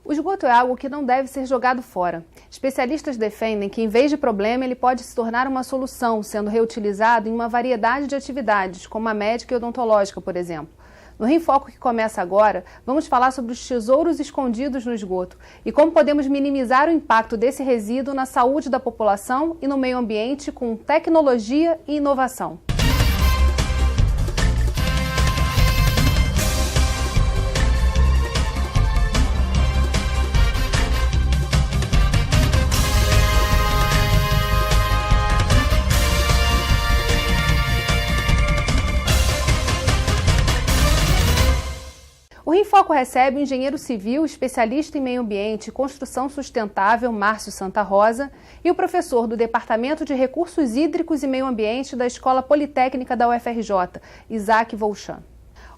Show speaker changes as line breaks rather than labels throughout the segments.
O esgoto é algo que não deve ser jogado fora. Especialistas defendem que, em vez de problema, ele pode se tornar uma solução, sendo reutilizado em uma variedade de atividades, como a médica e odontológica, por exemplo. No Rio em Foco, que começa agora, vamos falar sobre os tesouros escondidos no esgoto e como podemos minimizar o impacto desse resíduo na saúde da população e no meio ambiente com tecnologia e inovação. O Rio em Foco recebe o engenheiro civil, especialista em meio ambiente e construção sustentável, Márcio Santa Rosa, e o professor do Departamento de Recursos Hídricos e Meio Ambiente da Escola Politécnica da UFRJ, Isaac Volchan.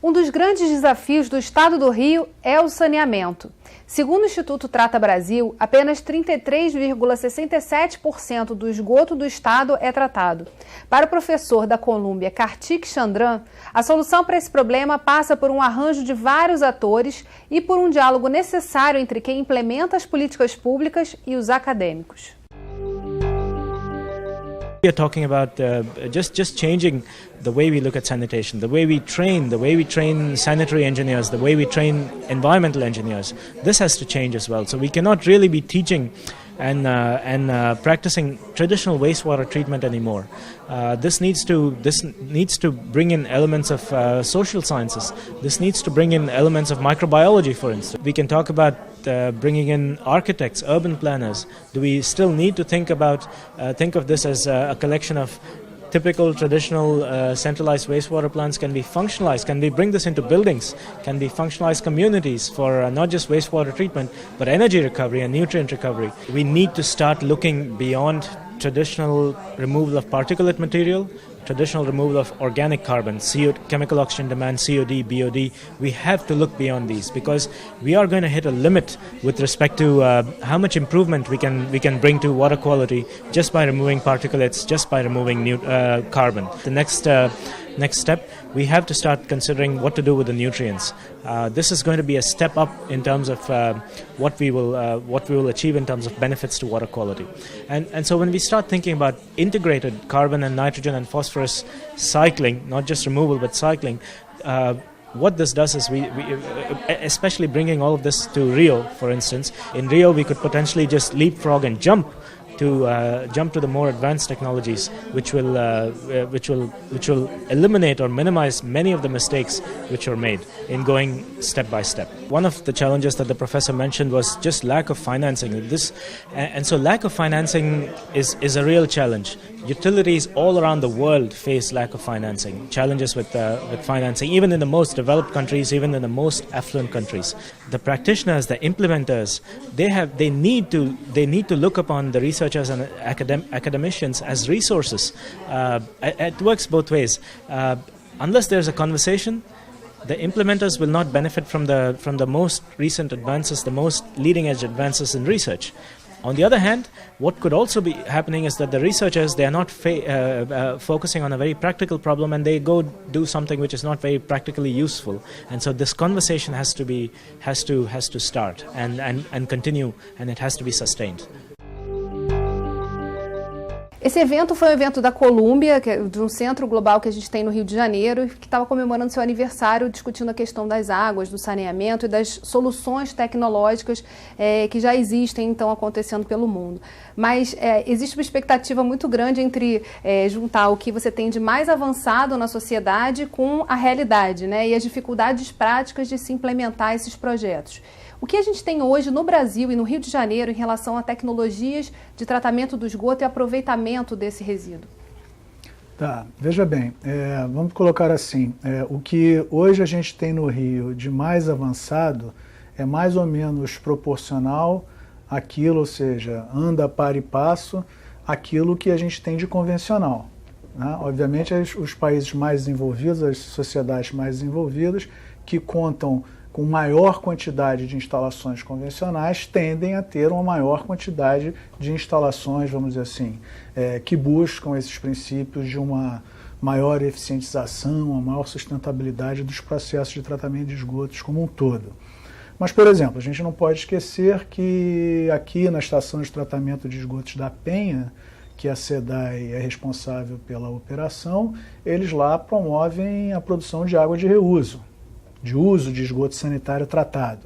Um dos grandes desafios do estado do Rio é o saneamento. Segundo o Instituto Trata Brasil, apenas 33,67% do esgoto do estado é tratado. Para o professor da Colômbia, Kartik Chandran, a solução para esse problema passa por um arranjo de vários atores e por um diálogo necessário entre quem implementa as políticas públicas e os acadêmicos.
We are talking about just changing the way we look at sanitation, the way we train sanitary engineers, the way we train environmental engineers. This has to change as well. So we cannot really be teaching and practicing traditional wastewater treatment anymore. This needs to bring in elements of social sciences. This needs to bring in elements of microbiology, for instance. We can talk about bringing in architects, urban planners. Do we still need to think of this as a collection of typical traditional centralized wastewater plants? Can be functionalized? Can we bring this into buildings? Can we functionalize communities for not just wastewater treatment, but energy recovery and nutrient recovery? We need to start looking beyond traditional removal of particulate material, traditional removal of organic carbon, chemical oxygen demand, COD, BOD. We have to look beyond these because we are going to hit a limit with respect to how much improvement we can bring to water quality just by removing particulates, just by removing carbon. The next step, we have to start considering what to do with the nutrients. This is going to be a step up in terms of what we will achieve in terms of benefits to water quality. And so when we start thinking about integrated carbon and nitrogen and phosphorus cycling, not just removal but cycling, what this does is we especially bringing all of this to Rio, for instance. In Rio, we could potentially just leapfrog and jump to the more advanced technologies, which will eliminate or minimize many of the mistakes which are made in going step by step. One of the challenges that the professor mentioned was just lack of financing. And so lack of financing is a real challenge. Utilities all around the world face lack of financing, challenges with financing, even in the most developed countries, even in the most affluent countries. The practitioners, the implementers, they need to look upon the researchers and academicians as resources. It works both ways. Unless there's a conversation, the implementers will not benefit from the most recent advances, the most leading edge advances in research. On the other hand, what could also be happening is that the researchers, they are not focusing on a very practical problem, and they go do something which is not very practically useful. And so this conversation has to start and continue, and it has to be sustained.
Esse evento foi um evento da Colômbia, de um centro global que a gente tem no Rio de Janeiro, que estava comemorando seu aniversário, discutindo a questão das águas, do saneamento e das soluções tecnológicas que já existem, então, acontecendo pelo mundo. Mas existe uma expectativa muito grande entre juntar o que você tem de mais avançado na sociedade com a realidade, né, e as dificuldades práticas de se implementar esses projetos. O que a gente tem hoje no Brasil e no Rio de Janeiro em relação a tecnologias de tratamento do esgoto e aproveitamento desse resíduo?
Tá, veja bem, vamos colocar assim, o que hoje a gente tem no Rio de mais avançado é mais ou menos proporcional àquilo, ou seja, anda par e passo, aquilo que a gente tem de convencional, né? Obviamente os países mais desenvolvidos, as sociedades mais desenvolvidas, que contam com maior quantidade de instalações convencionais, tendem a ter uma maior quantidade de instalações, vamos dizer assim, que buscam esses princípios de uma maior eficientização, uma maior sustentabilidade dos processos de tratamento de esgotos como um todo. Mas, por exemplo, a gente não pode esquecer que aqui na estação de tratamento de esgotos da Penha, que a SEDAI é responsável pela operação, eles lá promovem a produção de água de reuso, de uso de esgoto sanitário tratado.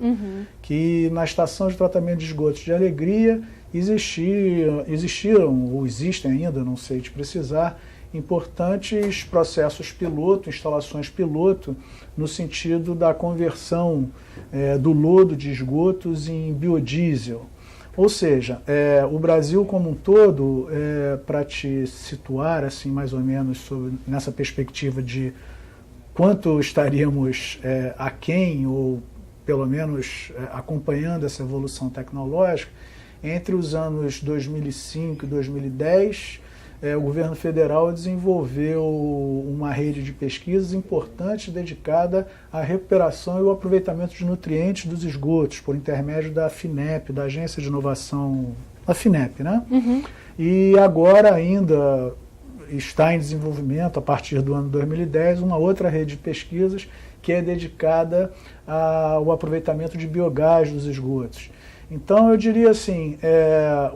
Que na estação de tratamento de esgotos de Alegria existiram, ou existem ainda, não sei te precisar, importantes processos piloto, instalações piloto, no sentido da conversão do lodo de esgotos em biodiesel. Ou seja, o Brasil como um todo, para te situar assim mais ou menos nessa perspectiva de quanto estaríamos aquém, ou pelo menos acompanhando essa evolução tecnológica, entre os anos 2005 e 2010, o governo federal desenvolveu uma rede de pesquisas importante dedicada à recuperação e ao aproveitamento de nutrientes dos esgotos, por intermédio da FINEP, da Agência de Inovação, a FINEP, né? E agora ainda está em desenvolvimento, a partir do ano 2010, uma outra rede de pesquisas que é dedicada ao aproveitamento de biogás dos esgotos. Então, eu diria assim,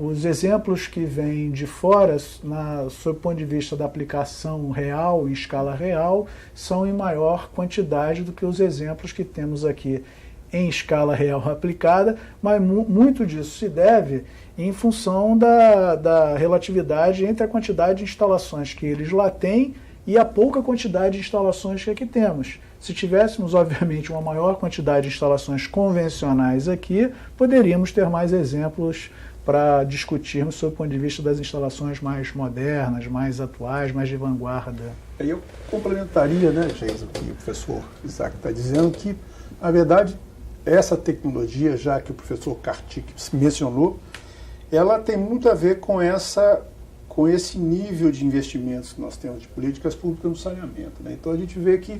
os exemplos que vêm de fora, sob o ponto de vista da aplicação real, em escala real, são em maior quantidade do que os exemplos que temos aqui em escala real aplicada, mas muito disso se deve em função da relatividade entre a quantidade de instalações que eles lá têm e a pouca quantidade de instalações que aqui temos. Se tivéssemos, obviamente, uma maior quantidade de instalações convencionais aqui, poderíamos ter mais exemplos para discutirmos sob o ponto de vista das instalações mais modernas, mais atuais, mais de vanguarda.
Eu complementaria, né, James, o que o professor Isaac está dizendo, que, na verdade, essa tecnologia, já que o professor Kartik mencionou, ela tem muito a ver com esse nível de investimentos que nós temos de políticas públicas no saneamento, né? Então a gente vê que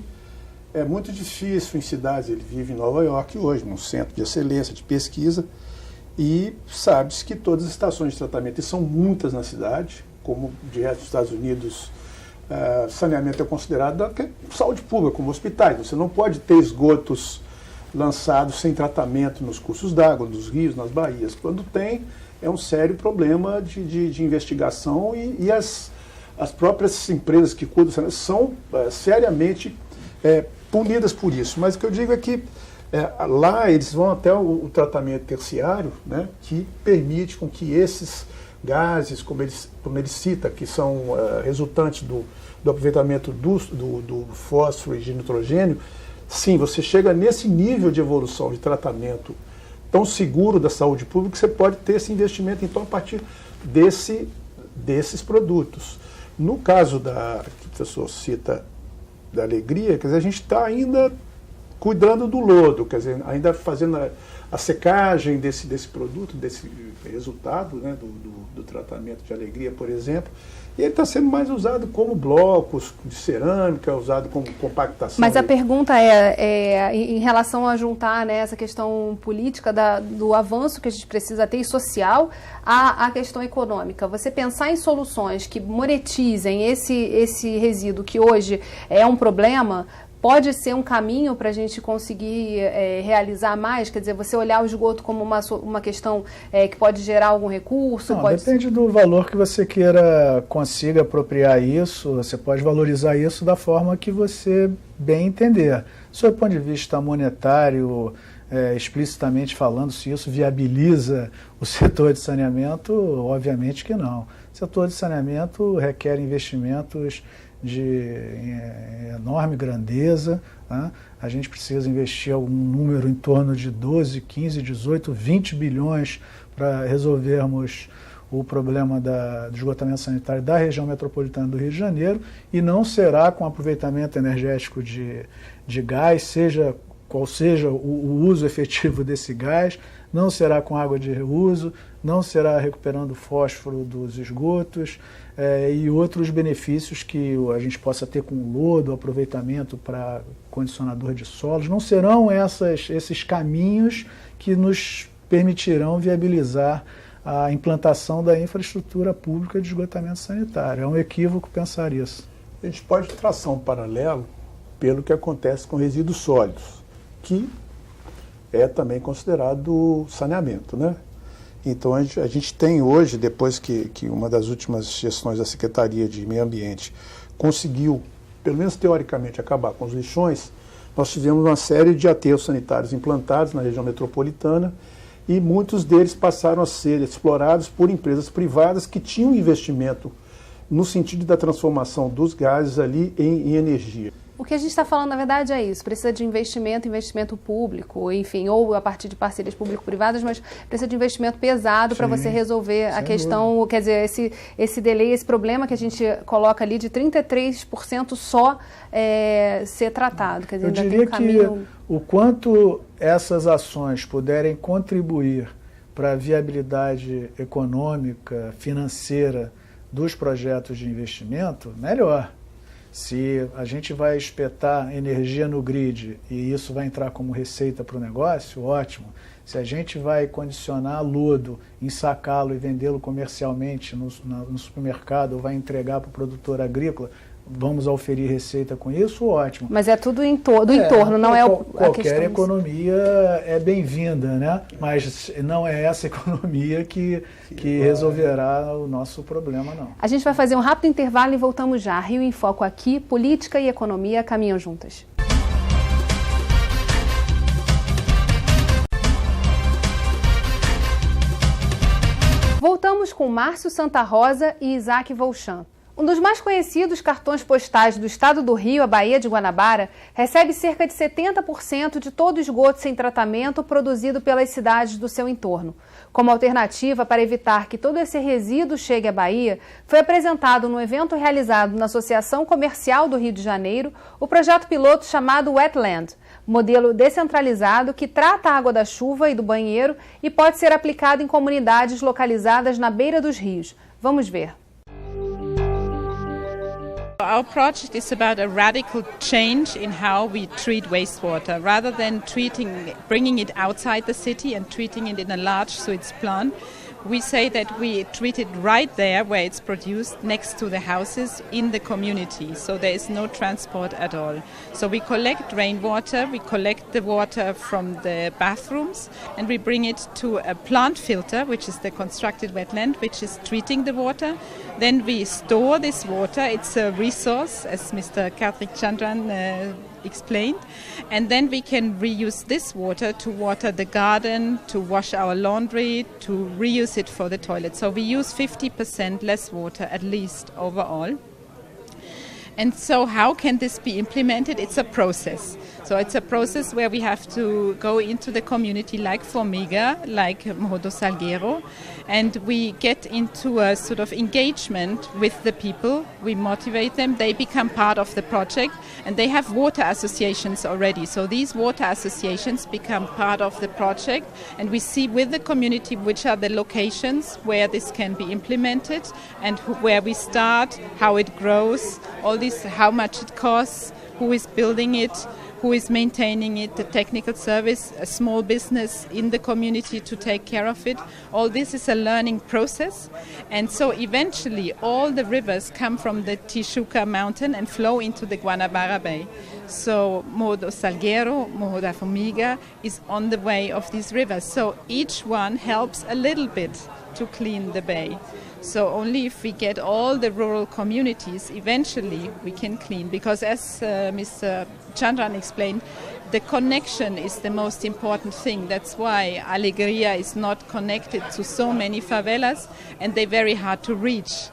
é muito difícil em cidades, ele vive em Nova York hoje, num centro de excelência, de pesquisa, e sabe-se que todas as estações de tratamento, e são muitas na cidade, como de resto dos Estados Unidos, saneamento é considerado saúde pública, como hospitais. Você não pode ter esgotos lançados sem tratamento nos cursos d'água, nos rios, nas baías. Quando tem, é um sério problema de investigação e as próprias empresas que cuidam são seriamente punidas por isso. Mas o que eu digo é que lá eles vão até o tratamento terciário, né, que permite com que esses gases, como ele cita, que são resultantes do aproveitamento do fósforo e de nitrogênio, sim, você chega nesse nível de evolução de tratamento tão seguro da saúde pública que você pode ter esse investimento, então, a partir desses produtos. No caso que o professor cita da Alegria, quer dizer, a gente está ainda cuidando do lodo, quer dizer, ainda fazendo a secagem desse produto, desse resultado, né, do tratamento de Alegria, por exemplo, e ele está sendo mais usado como blocos de cerâmica, usado como compactação.
Mas a pergunta em relação a juntar, né, essa questão política do avanço que a gente precisa ter e social à questão econômica. Você pensar em soluções que monetizem esse resíduo que hoje é um problema, pode ser um caminho para a gente conseguir realizar mais? Quer dizer, você olhar o esgoto como uma questão que pode gerar algum recurso?
Não, depende do valor que você consiga apropriar isso. Você pode valorizar isso da forma que você bem entender. Sob o ponto de vista monetário, explicitamente falando, se isso viabiliza o setor de saneamento, obviamente que não. O setor de saneamento requer investimentos de enorme grandeza, né? A gente precisa investir algum número em torno de 12, 15, 18, 20 bilhões para resolvermos o problema do esgotamento sanitário da região metropolitana do Rio de Janeiro, e não será com aproveitamento energético de gás, qual seja o uso efetivo desse gás, não será com água de reuso, não será recuperando fósforo dos esgotos e outros benefícios que a gente possa ter com o lodo, aproveitamento para condicionador de solos. Não serão esses caminhos que nos permitirão viabilizar a implantação da infraestrutura pública de esgotamento sanitário. É um equívoco pensar isso.
A gente pode traçar um paralelo pelo que acontece com resíduos sólidos, que é também considerado saneamento, né? Então a gente tem hoje, depois que uma das últimas gestões da Secretaria de Meio Ambiente conseguiu, pelo menos teoricamente, acabar com os lixões, nós tivemos uma série de aterros sanitários implantados na região metropolitana e muitos deles passaram a ser explorados por empresas privadas que tinham investimento no sentido da transformação dos gases ali em energia.
O que a gente está falando, na verdade, é isso. Precisa de investimento público, enfim, ou a partir de parcerias público-privadas, mas precisa de investimento pesado para você resolver a questão, dúvida. Quer dizer, esse delay, esse problema que a gente coloca ali de 33% só ser tratado. Quer dizer,
eu diria que o quanto essas ações puderem contribuir para a viabilidade econômica, financeira dos projetos de investimento, melhor. Se a gente vai espetar energia no grid e isso vai entrar como receita para o negócio, ótimo. Se a gente vai condicionar lodo, ensacá-lo e vendê-lo comercialmente no supermercado ou vai entregar para o produtor agrícola, vamos oferir receita com isso, ótimo.
Mas é tudo do entorno, não é a
qualquer economia é bem-vinda, né? Mas não é essa economia que resolverá o nosso problema, não.
A gente vai fazer um rápido intervalo e voltamos já. Rio em Foco aqui, política e economia caminham juntas. Voltamos com Márcio Santa Rosa e Isaac Volchan. Um dos mais conhecidos cartões postais do estado do Rio, a Baía de Guanabara, recebe cerca de 70% de todo o esgoto sem tratamento produzido pelas cidades do seu entorno. Como alternativa para evitar que todo esse resíduo chegue à Bahia, foi apresentado no evento realizado na Associação Comercial do Rio de Janeiro o projeto piloto chamado Wetland, modelo descentralizado que trata a água da chuva e do banheiro e pode ser aplicado em comunidades localizadas na beira dos rios. Vamos ver.
Our project is about a radical change in how we treat wastewater. Rather than bringing it outside the city and treating it in a large sewage plant, we say that we treat it right there where it's produced, next to the houses in the community. So there is no transport at all. So we collect rainwater, we collect the water from the bathrooms, and we bring it to a plant filter, which is the constructed wetland, which is treating the water. Then we store this water. It's a resource, as Mr. Karthik Chandran explained. And then we can reuse this water to water the garden, to wash our laundry, to reuse it for the toilet. So we use 50% less water at least overall. And so how can this be implemented? It's a process. So it's a process where we have to go into the community like Formiga, like Morro do Salgueiro, and we get into a sort of engagement with the people. We motivate them. They become part of the project, and they have water associations already. So these water associations become part of the project, and we see with the community which are the locations where this can be implemented and where we start, how it grows, all this, how much it costs, who is building it, who is maintaining it, the technical service, a small business in the community to take care of it. All this is a learning process. And so eventually all the rivers come from the Tijuca mountain and flow into the Guanabara Bay. So Morro do Salgueiro, Morro da Formiga is on the way of these rivers. So each one helps a little bit to clean the bay. So only if we get all the rural communities, eventually we can clean. Because as Mr. Chandran explained, the connection is the most important thing. That's why Alegria is not connected to so many favelas, and they're very hard to reach.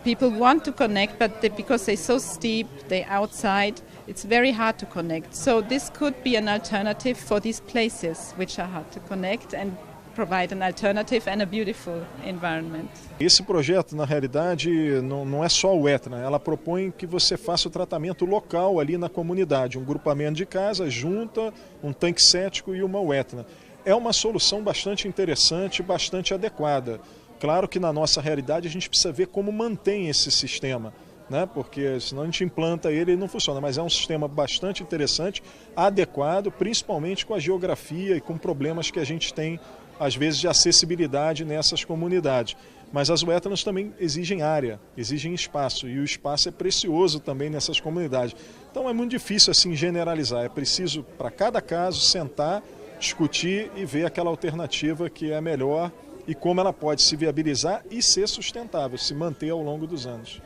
People want to connect, but because they're so steep, they're outside, it's very hard to connect. So this could be an alternative for these places which are hard to connect and provide an alternative and a beautiful environment.
Esse projeto, na realidade, não é só o Etna. Ela propõe que você faça o tratamento local ali na comunidade. Um grupamento de casas, junta um tanque cético e uma Etna. É uma solução bastante interessante, bastante adequada. Claro que na nossa realidade a gente precisa ver como mantém esse sistema, né? Porque senão a gente implanta ele e não funciona. Mas é um sistema bastante interessante, adequado, principalmente com a geografia e com problemas que a gente tem às vezes de acessibilidade nessas comunidades. Mas as Wetlands também exigem área, exigem espaço, e o espaço é precioso também nessas comunidades. Então é muito difícil assim generalizar, é preciso para cada caso sentar discutir e ver aquela alternativa que é melhor e como ela pode se viabilizar e ser sustentável, se manter ao longo dos anos.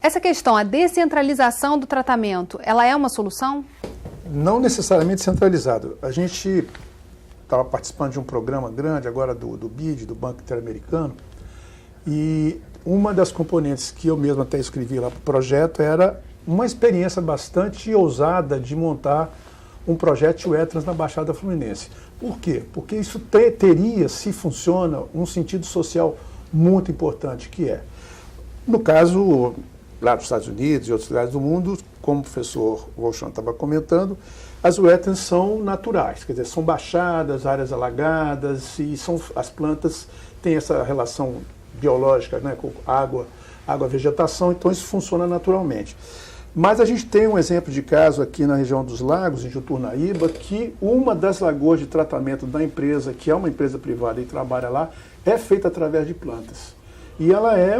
Essa questão, a descentralização do tratamento, ela é uma solução?
Não necessariamente centralizado. A gente estava participando de um programa grande agora do BID, do Banco Interamericano, e uma das componentes que eu mesmo até escrevi lá para o projeto era uma experiência bastante ousada de montar um projeto Wetlands na Baixada Fluminense. Por quê? Porque isso teria, se funciona, um sentido social muito importante, que é, no caso, lá dos Estados Unidos e outros lugares do mundo, como o professor Wolfram estava comentando, as wetlands são naturais, quer dizer, são baixadas, áreas alagadas, e as plantas têm essa relação biológica, né, com água, vegetação, então isso funciona naturalmente. Mas a gente tem um exemplo de caso aqui na região dos lagos, em Juturnaíba, que uma das lagoas de tratamento da empresa, que é uma empresa privada e trabalha lá, é feita através de plantas. E ela é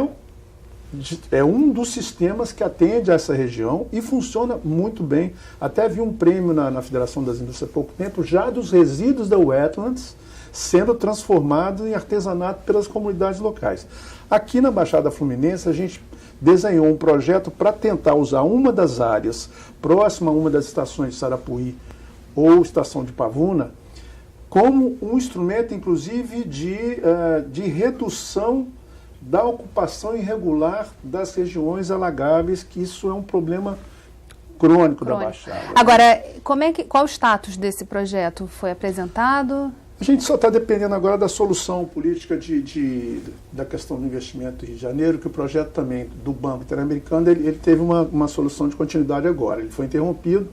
um dos sistemas que atende a essa região e funciona muito bem. Até vi um prêmio na Federação das Indústrias há pouco tempo, já dos resíduos da wetlands, sendo transformado em artesanato pelas comunidades locais. Aqui na Baixada Fluminense, a gente desenhou um projeto para tentar usar uma das áreas próxima a uma das estações de Sarapuí ou estação de Pavuna como um instrumento, inclusive, de redução da ocupação irregular das regiões alagáveis, que isso é um problema crônico da Baixada.
Agora, qual o status desse projeto? Foi apresentado?
A gente só está dependendo agora da solução política da questão do investimento do Rio de Janeiro, que o projeto também do Banco Interamericano, ele teve uma solução de continuidade agora. Ele foi interrompido,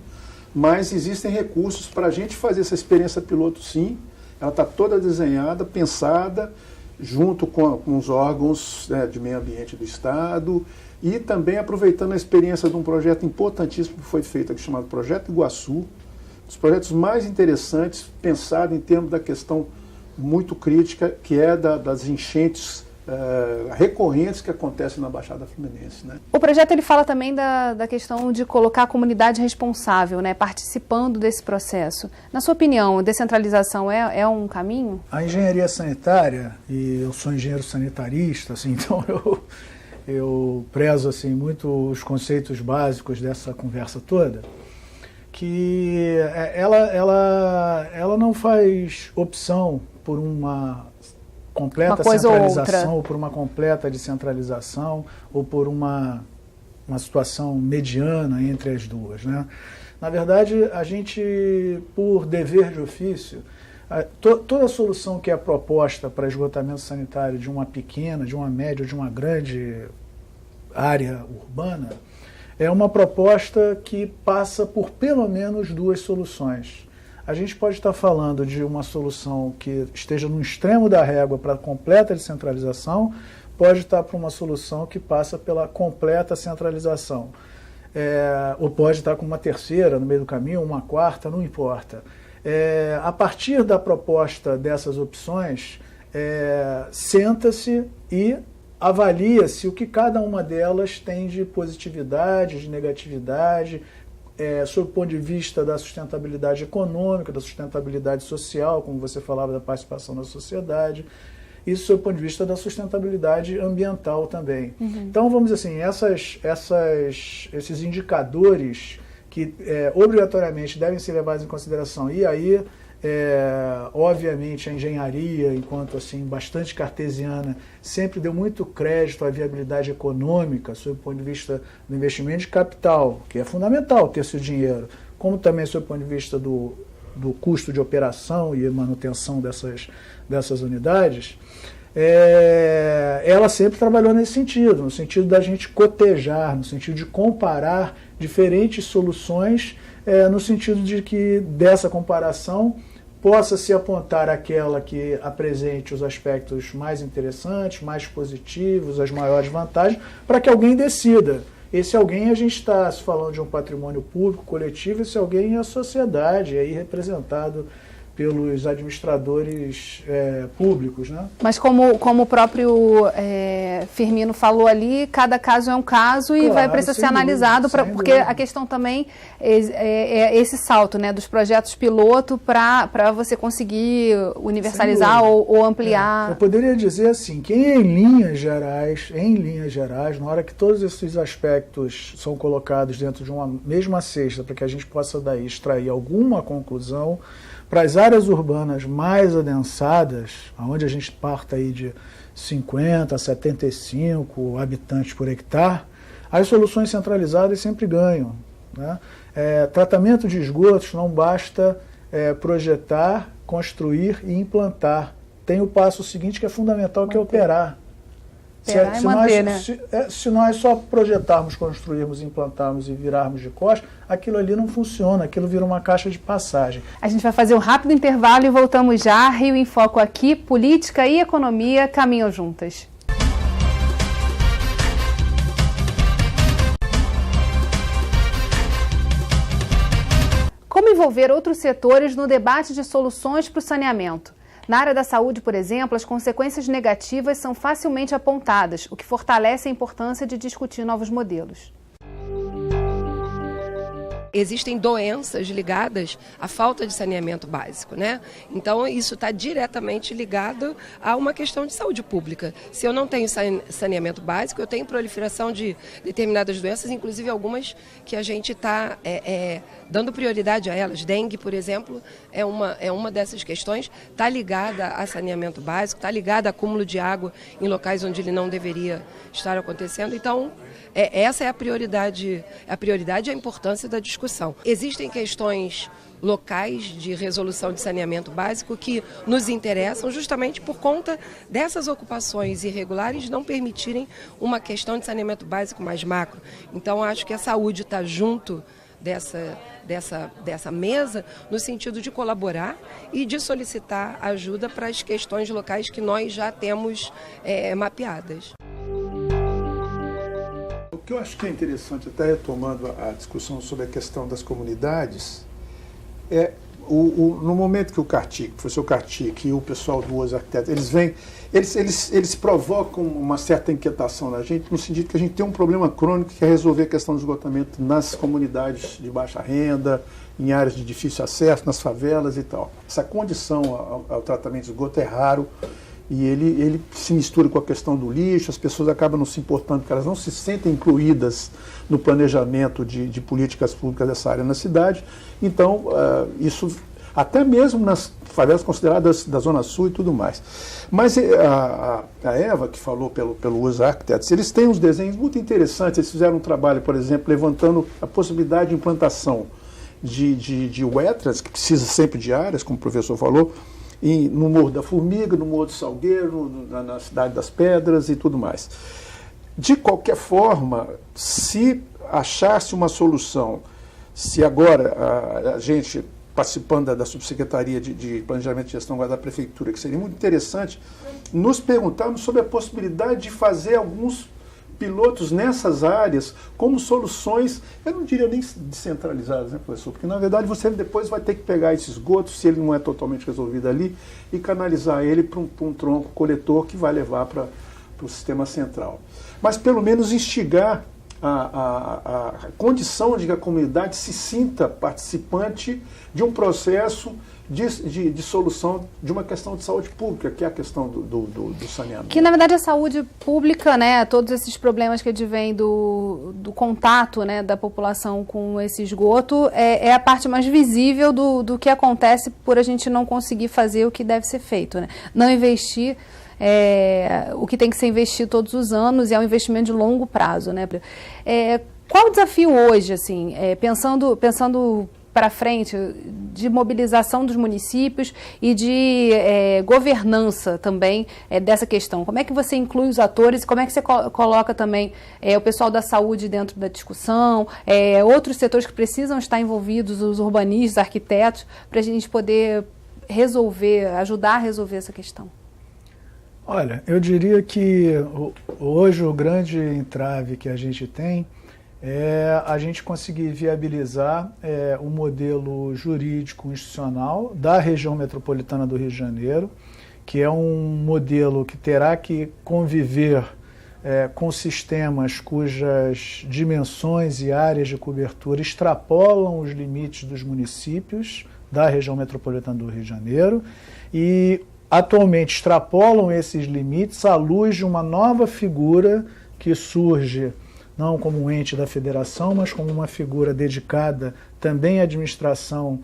mas existem recursos para a gente fazer essa experiência piloto, sim. Ela está toda desenhada, pensada, junto com os órgãos, né, de meio ambiente do Estado, e também aproveitando a experiência de um projeto importantíssimo que foi feito aqui, chamado Projeto Iguaçu, dos projetos mais interessantes, pensado em termos da questão muito crítica, que é das enchentes recorrentes que acontecem na Baixada Fluminense, né?
O projeto ele fala também da questão de colocar a comunidade responsável, né, participando desse processo. Na sua opinião, a descentralização é um caminho?
A engenharia sanitária, e eu sou engenheiro sanitarista, assim, então eu prezo assim, muito os conceitos básicos dessa conversa toda, que ela não faz opção por uma completa centralização, ou por uma completa descentralização, ou por uma situação mediana entre as duas, né? Na verdade, a gente, por dever de ofício, toda solução que é proposta para esgotamento sanitário de uma pequena, de uma média, de uma grande área urbana, é uma proposta que passa por pelo menos duas soluções. A gente pode estar falando de uma solução que esteja no extremo da régua para completa descentralização, pode estar para uma solução que passa pela completa centralização. Ou pode estar com uma terceira no meio do caminho, uma quarta, não importa. A partir da proposta dessas opções, senta-se e avalia-se o que cada uma delas tem de positividade, de negatividade, sob o ponto de vista da sustentabilidade econômica, da sustentabilidade social, como você falava, da participação da sociedade, e sob o ponto de vista da sustentabilidade ambiental também. Uhum. Então, vamos dizer assim, esses indicadores que obrigatoriamente devem ser levados em consideração, e aí, obviamente, a engenharia, enquanto assim, bastante cartesiana, sempre deu muito crédito à viabilidade econômica, sob o ponto de vista do investimento de capital, que é fundamental ter esse dinheiro, como também sob o ponto de vista do custo de operação e manutenção dessas unidades. Ela sempre trabalhou nesse sentido, no sentido da gente cotejar, no sentido de comparar diferentes soluções, no sentido de que dessa comparação possa se apontar aquela que apresente os aspectos mais interessantes, mais positivos, as maiores vantagens, para que alguém decida. Esse alguém, a gente está falando de um patrimônio público, coletivo, esse alguém é a sociedade, aí representado pelos administradores públicos, né?
Mas como o próprio Firmino falou ali, cada caso é um caso e vai precisar ser analisado, porque a questão também é esse salto, né, dos projetos piloto para você conseguir universalizar ou ampliar.
Eu poderia dizer assim, que em linhas gerais, na hora que todos esses aspectos são colocados dentro de uma mesma cesta, para que a gente possa daí extrair alguma conclusão, para as áreas urbanas mais adensadas, onde a gente parta aí de 50 a 75 habitantes por hectare, as soluções centralizadas sempre ganham, né? Tratamento de esgotos não basta projetar, construir e implantar. Tem o passo seguinte que é fundamental, que é operar. Se nós só projetarmos, construirmos, implantarmos e virarmos de costas, aquilo ali não funciona, aquilo vira uma caixa de passagem.
A gente vai fazer um rápido intervalo e voltamos já. Rio em Foco aqui, política e economia caminham juntas. Como envolver outros setores no debate de soluções para o saneamento? Na área da saúde, por exemplo, as consequências negativas são facilmente apontadas, o que fortalece a importância de discutir novos modelos.
Existem doenças ligadas à falta de saneamento básico, né? Então, isso está diretamente ligado a uma questão de saúde pública. Se eu não tenho saneamento básico, eu tenho proliferação de determinadas doenças, inclusive algumas que a gente está dando prioridade a elas. Dengue, por exemplo, é uma dessas questões, está ligada a saneamento básico, está ligada a acúmulo de água em locais onde ele não deveria estar acontecendo. Então, essa é a prioridade e a importância da discussão. Existem questões locais de resolução de saneamento básico que nos interessam justamente por conta dessas ocupações irregulares não permitirem uma questão de saneamento básico mais macro. Então, acho que a saúde está junto dessa mesa no sentido de colaborar e de solicitar ajuda para as questões locais que nós já temos mapeadas.
O que eu acho que é interessante, até retomando a discussão sobre a questão das comunidades, no momento que o professor Kartik e o pessoal do Os Arquitetos, eles provocam uma certa inquietação na gente, no sentido que a gente tem um problema crônico que é resolver a questão do esgotamento nas comunidades de baixa renda, em áreas de difícil acesso, nas favelas e tal. Essa condição ao tratamento de esgoto é raro, e ele se mistura com a questão do lixo, as pessoas acabam não se importando, porque elas não se sentem incluídas no planejamento de políticas públicas dessa área na cidade. Então, isso até mesmo nas favelas consideradas da Zona Sul e tudo mais. Mas a Eva, que falou pelo Os Arquitetos, eles têm uns desenhos muito interessantes. Eles fizeram um trabalho, por exemplo, levantando a possibilidade de implantação de wetlands, que precisa sempre de áreas, como o professor falou, no Morro da Formiga, no Morro do Salgueiro, na Cidade das Pedras e tudo mais. De qualquer forma, se achasse uma solução, se agora a gente, participando da Subsecretaria de Planejamento e Gestão da Prefeitura, que seria muito interessante, nos perguntarmos sobre a possibilidade de fazer alguns pilotos nessas áreas como soluções, eu não diria nem descentralizadas, né, professor? Porque, na verdade, você depois vai ter que pegar esse esgoto, se ele não é totalmente resolvido ali, e canalizar ele para um tronco coletor que vai levar para o sistema central. Mas, pelo menos, instigar a condição de que a comunidade se sinta participante de um processo de solução de uma questão de saúde pública, que é a questão do saneamento.
Que, na verdade, a saúde pública, né, todos esses problemas que advêm do contato, né, da população com esse esgoto, é a parte mais visível do que acontece por a gente não conseguir fazer o que deve ser feito, né? Não investir o que tem que ser investido todos os anos, e é um investimento de longo prazo, né? Qual o desafio hoje, assim, pensando para frente, de mobilização dos municípios e de governança também dessa questão? Como é que você inclui os atores e como é que você coloca também o pessoal da saúde dentro da discussão, outros setores que precisam estar envolvidos, os urbanistas, arquitetos, para a gente poder ajudar a resolver essa questão?
Olha, eu diria que hoje o grande entrave que a gente tem é a gente conseguir viabilizar o modelo jurídico institucional da região metropolitana do Rio de Janeiro, que é um modelo que terá que conviver com sistemas cujas dimensões e áreas de cobertura extrapolam os limites dos municípios da região metropolitana do Rio de Janeiro e atualmente extrapolam esses limites à luz de uma nova figura que surge não como um ente da federação, mas como uma figura dedicada também à administração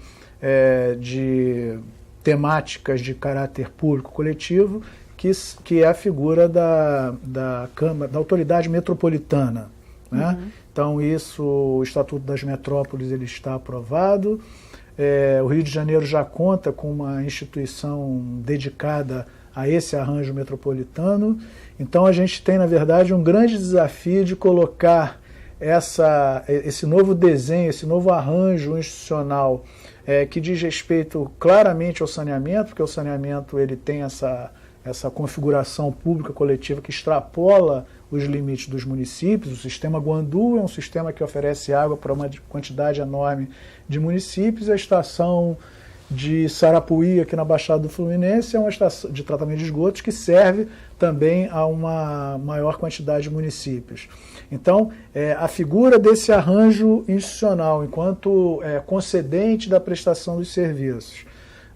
de temáticas de caráter público coletivo, que é a figura da Câmara, da Autoridade Metropolitana. Né? Então, o Estatuto das Metrópoles ele está aprovado. O Rio de Janeiro já conta com uma instituição dedicada a esse arranjo metropolitano. Então, a gente tem, na verdade, um grande desafio de colocar esse novo desenho, esse novo arranjo institucional que diz respeito claramente ao saneamento, porque o saneamento ele tem essa configuração pública coletiva que extrapola os limites dos municípios. O sistema Guandu é um sistema que oferece água para uma quantidade enorme de municípios. A estação de Sarapuí, aqui na Baixada do Fluminense, é uma estação de tratamento de esgotos que serve também a uma maior quantidade de municípios. Então, a figura desse arranjo institucional, enquanto concedente da prestação dos serviços.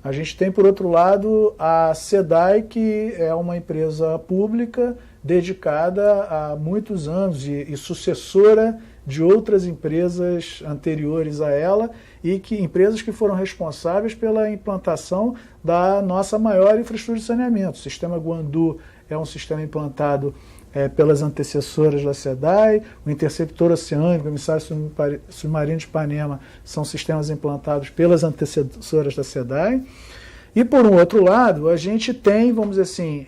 A gente tem, por outro lado, a SEDAI, que é uma empresa pública dedicada há muitos anos e sucessora de outras empresas anteriores a ela e empresas que foram responsáveis pela implantação da nossa maior infraestrutura de saneamento. O sistema Guandu é um sistema implantado pelas antecessoras da SEDAI, o interceptor oceânico, o emissário submarino de Ipanema são sistemas implantados pelas antecessoras da SEDAI. E, por um outro lado, a gente tem, vamos dizer assim,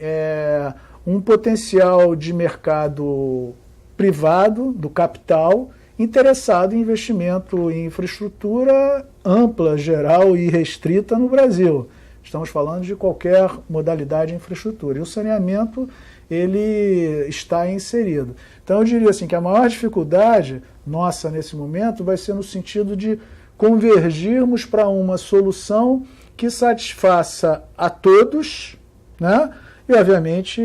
um potencial de mercado privado, do capital, interessado em investimento em infraestrutura ampla, geral e restrita no Brasil. Estamos falando de qualquer modalidade de infraestrutura. E o saneamento ele está inserido. Então eu diria assim que a maior dificuldade nossa nesse momento vai ser no sentido de convergirmos para uma solução que satisfaça a todos, né? E obviamente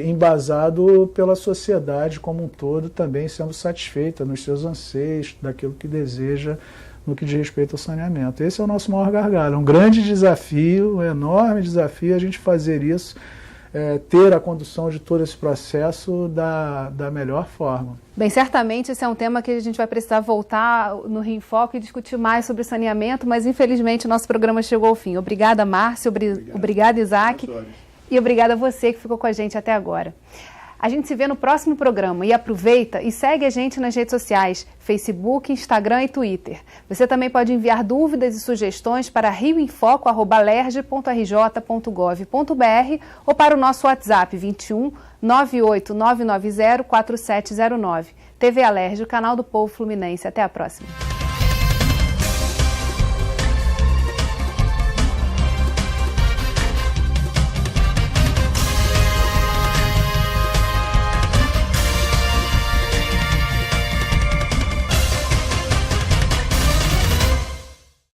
embasado pela sociedade como um todo também sendo satisfeita nos seus anseios, daquilo que deseja no que diz respeito ao saneamento. Esse é o nosso maior gargalo, é um grande desafio, um enorme desafio a gente fazer isso, ter a condução de todo esse processo da melhor forma.
Bem, certamente esse é um tema que a gente vai precisar voltar no Rio em Foco e discutir mais sobre saneamento, mas infelizmente o nosso programa chegou ao fim. Obrigada, Márcio, obrigada, Isaac, e obrigada a você que ficou com a gente até agora. A gente se vê no próximo programa e aproveita e segue a gente nas redes sociais, Facebook, Instagram e Twitter. Você também pode enviar dúvidas e sugestões para rioemfoco@lerge.rj.gov.br ou para o nosso WhatsApp 21 98990 4709. TV Alerj, o canal do povo fluminense. Até a próxima.